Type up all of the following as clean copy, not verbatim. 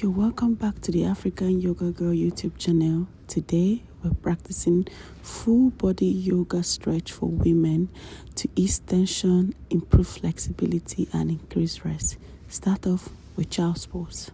You're welcome back to the African Yoga Girl YouTube channel. Today we're practicing full body yoga stretch for women to ease tension, improve flexibility and increase rest. Start off with child's pose.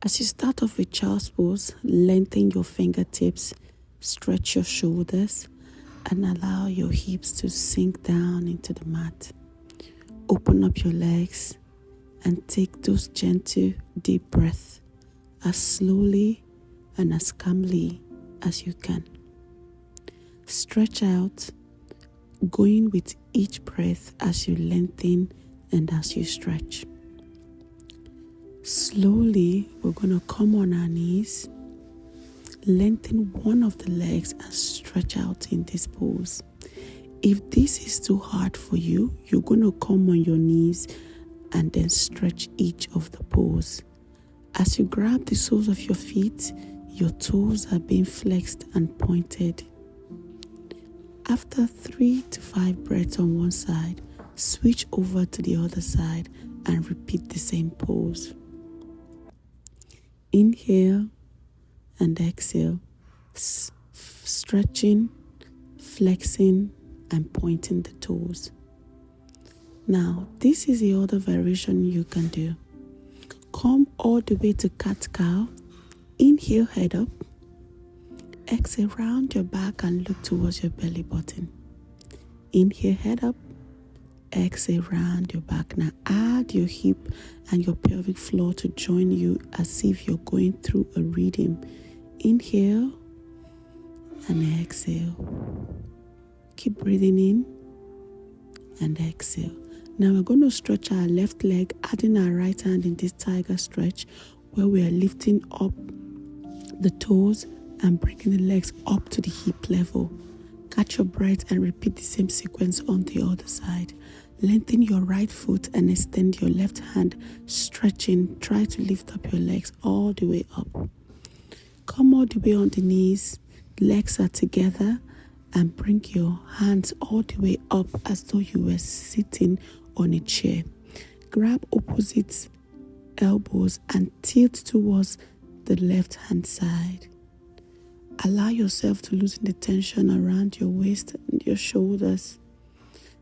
As you start off with child's pose, lengthen your fingertips, stretch your shoulders, and allow your hips to sink down into the mat. Open up your legs and take those gentle, deep breaths as slowly and as calmly as you can. Stretch out, going with each breath as you lengthen and as you stretch. Slowly, we're going to come on our knees, lengthen one of the legs and stretch out in this pose. If this is too hard for you, you're going to come on your knees and then stretch each of the pose. As you grab the soles of your feet, your toes are being flexed and pointed. After 3 to 5 breaths on one side, switch over to the other side and repeat the same pose. Inhale and exhale, stretching, flexing, and pointing the toes. Now, this is the other variation you can do. Come all the way to cat-cow. Inhale, head up. Exhale, round your back and look towards your belly button. Inhale, head up. Exhale, round your back. Now add your hip and your pelvic floor to join you as if you're going through a rhythm. Inhale and exhale. Keep breathing in and exhale. Now we're going to stretch our left leg, adding our right hand in this tiger stretch where we are lifting up the toes and bringing the legs up to the hip level. Catch your breath and repeat the same sequence on the other side. Lengthen your right foot and extend your left hand, stretching. Try to lift up your legs all the way up. Come all the way on the knees, legs are together, and bring your hands all the way up as though you were sitting on a chair. Grab opposite elbows and tilt towards the left hand side. Allow yourself to loosen the tension around your waist and your shoulders.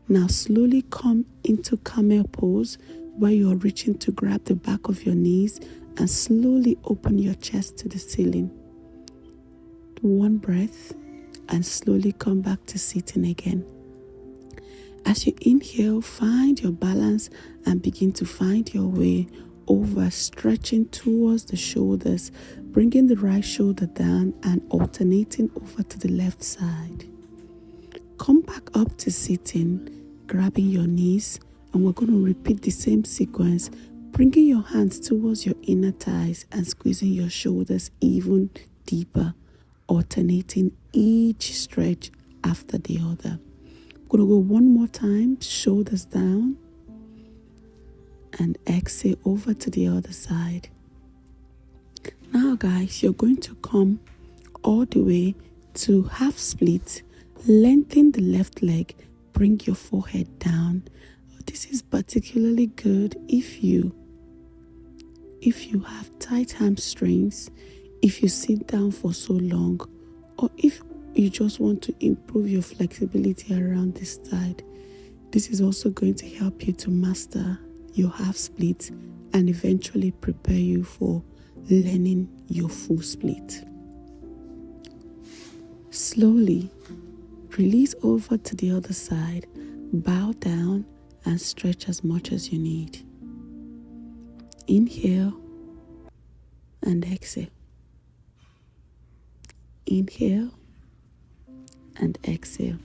Now slowly come into camel pose where you are reaching to grab the back of your knees and slowly open your chest to the ceiling. One breath and slowly come back to sitting again. As you inhale, find your balance and begin to find your way over, stretching towards the shoulders, bringing the right shoulder down and alternating over to the left side. Come back up to sitting, grabbing your knees, and we're going to repeat the same sequence, bringing your hands towards your inner thighs and squeezing your shoulders even deeper, alternating each stretch after the other. We're going to go one more time, shoulders down, and exhale over to the other side. Now guys, you're going to come all the way to half split. Lengthen the left leg, bring your forehead down. This is particularly good if you have tight hamstrings, if you sit down for so long, or if you just want to improve your flexibility around this side. This is also going to help you to master your half split and eventually prepare you for learning your full split. Slowly release over to the other side, bow down and stretch as much as you need. Inhale and exhale. Inhale and exhale.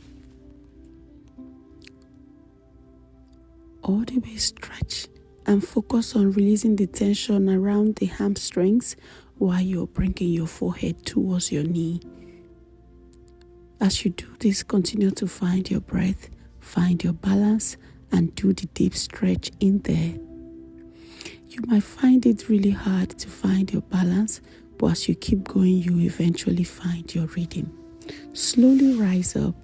All the way stretch and focus on releasing the tension around the hamstrings while you're bringing your forehead towards your knee. As you do this, continue to find your breath, find your balance, and do the deep stretch in there. You might find it really hard to find your balance, but as you keep going, you eventually find your rhythm. Slowly rise up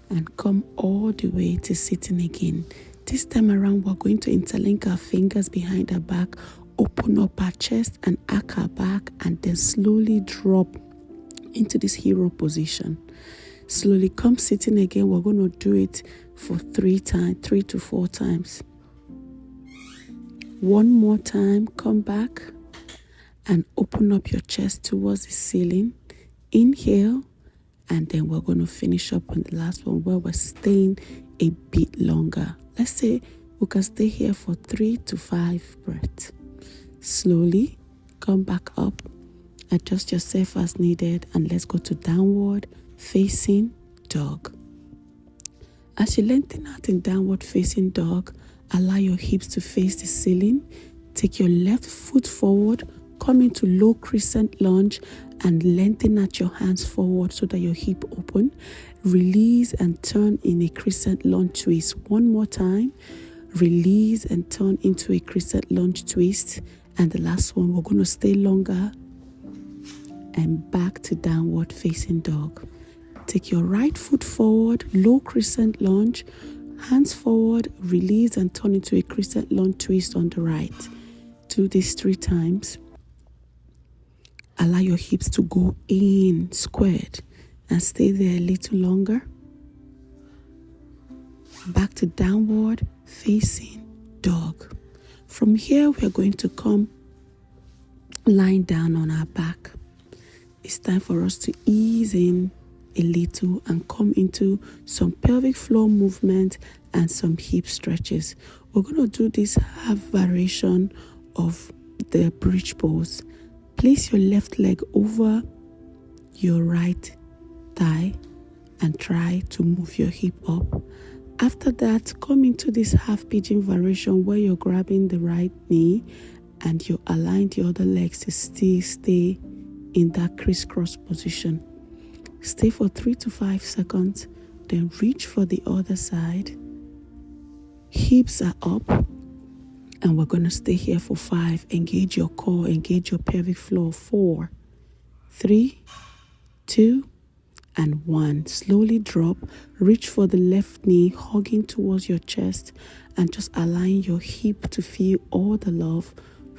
and come all the way to sitting again. This time around, we're going to interlink our fingers behind our back, open up our chest and arch our back, and then slowly drop into this hero position. Slowly come sitting again. We're going to do it for 3 to 4 times. One more time, come back and open up your chest towards the ceiling. Inhale, and then we're going to finish up on the last one where we're staying a bit longer. Let's say we can stay here for 3 to 5 breaths. Slowly come back up, adjust yourself as needed, and let's go to downward facing dog. As you lengthen out in downward facing dog, allow your hips to face the ceiling. Take your left foot forward, come into low crescent lunge, and lengthen out your hands forward so that your hip open. Release and turn in a crescent lunge twist. One more time. Release and turn into a crescent lunge twist. And the last one, we're going to stay longer and back to downward facing dog. Take your right foot forward, low crescent lunge, hands forward, release and turn into a crescent lunge twist on the right. Do this 3 times. Allow your hips to go in squared and stay there a little longer. Back to downward facing dog. From here, we are going to come lying down on our back. It's time for us to ease in a little and come into some pelvic floor movement and some hip stretches. We're going to do this half variation of the bridge pose. Place your left leg over your right thigh and try to move your hip up. After that, come into this half pigeon variation where you're grabbing the right knee and you align the other legs to still stay in that crisscross position. Stay for 3 to 5 seconds, then reach for the other side. Hips are up, and we're going to stay here for 5. Engage your core, engage your pelvic floor. 4, 3, 2, and 1. Slowly drop, reach for the left knee, hugging towards your chest, and just align your hip to feel all the love,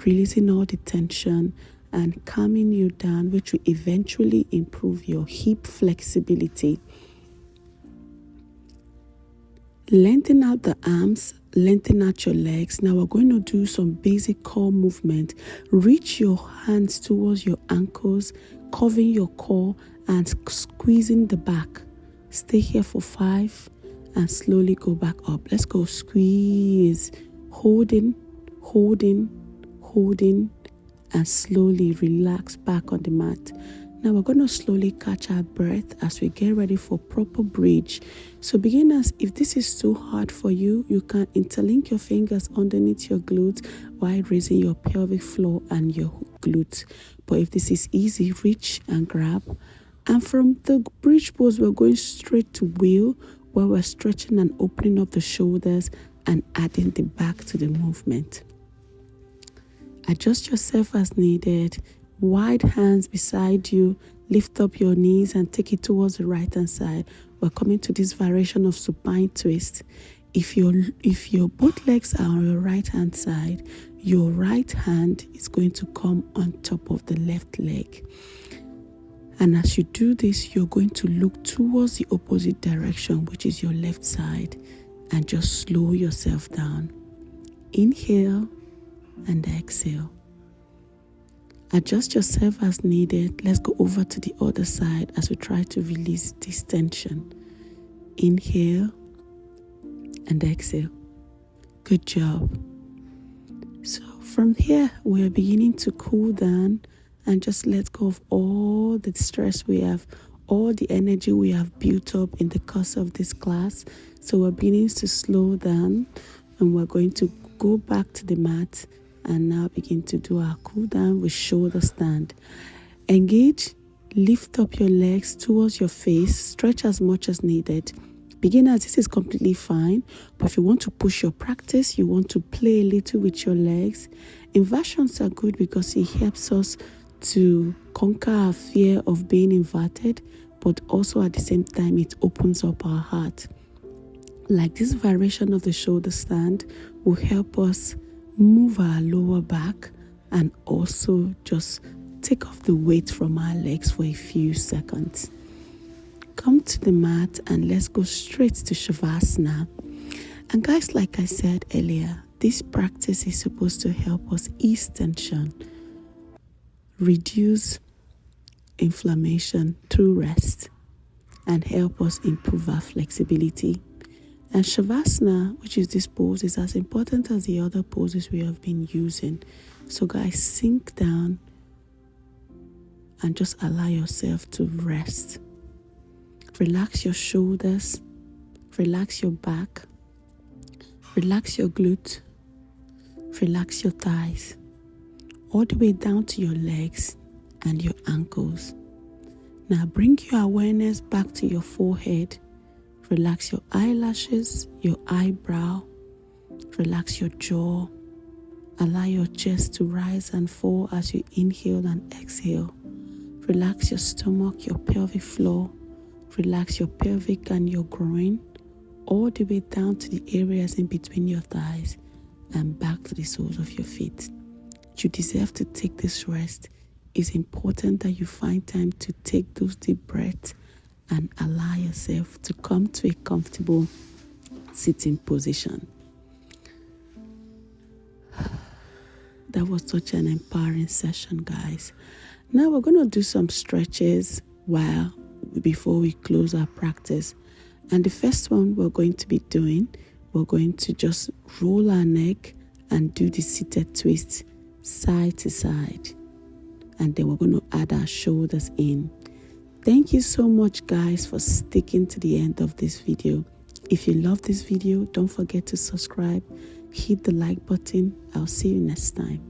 releasing all the tension and calming you down, which will eventually improve your hip flexibility. Lengthen out the arms, lengthen out your legs. Now we're going to do some basic core movement. Reach your hands towards your ankles, curving your core and squeezing the back. Stay here for 5 and slowly go back up. Let's go. Squeeze, holding, and slowly relax back on the mat. Now we're going to slowly catch our breath as we get ready for proper bridge. So beginners, if this is too hard for you, you can interlink your fingers underneath your glutes while raising your pelvic floor and your glutes. But if this is easy, reach and grab. And from the bridge pose, we're going straight to wheel, where we're stretching and opening up the shoulders and adding the back to the movement. Adjust yourself as needed. Wide hands beside you. Lift up your knees and take it towards the right hand side. We're coming to this variation of supine twist. If your both legs are on your right hand side, your right hand is going to come on top of the left leg. And as you do this, you're going to look towards the opposite direction, which is your left side, and just slow yourself down. Inhale and exhale. Adjust yourself as needed. Let's go over to the other side as we try to release this tension. Inhale and exhale. Good job. So from here, we are beginning to cool down and just let go of all the stress we have, all the energy we have built up in the course of this class. So we're beginning to slow down and we're going to go back to the mat and now begin to do our cool down with shoulder stand. Engage, lift up your legs towards your face, stretch as much as needed. Beginners, this is completely fine, but if you want to push your practice, you want to play a little with your legs, Inversions are good because it helps us to conquer our fear of being inverted, but also at the same time it opens up our heart. Like this variation of the shoulder stand will help us move our lower back and also just take off the weight from our legs for a few seconds. Come to the mat and let's go straight to Shavasana. And guys, like I said earlier, this practice is supposed to help us ease tension, reduce inflammation through rest, and help us improve our flexibility. And Shavasana, which is this pose, is as important as the other poses we have been using. So guys, sink down and just allow yourself to rest. Relax your shoulders, relax your back, relax your glutes, relax your thighs, all the way down to your legs and your ankles. Now bring your awareness back to your forehead. Relax your eyelashes, your eyebrow, relax your jaw. Allow your chest to rise and fall as you inhale and exhale. Relax your stomach, your pelvic floor. Relax your pelvic and your groin, all the way down to the areas in between your thighs and back to the soles of your feet. You deserve to take this rest. It's important that you find time to take those deep breaths and allow yourself to come to a comfortable sitting position. That was such an empowering session, guys. Now we're going to do some stretches before we close our practice. And the first one we're going to be doing, we're going to just roll our neck and do the seated twist side to side. And then we're going to add our shoulders in. Thank you so much, guys, for sticking to the end of this video. If you love this video, don't forget to subscribe, hit the like button. I'll see you next time.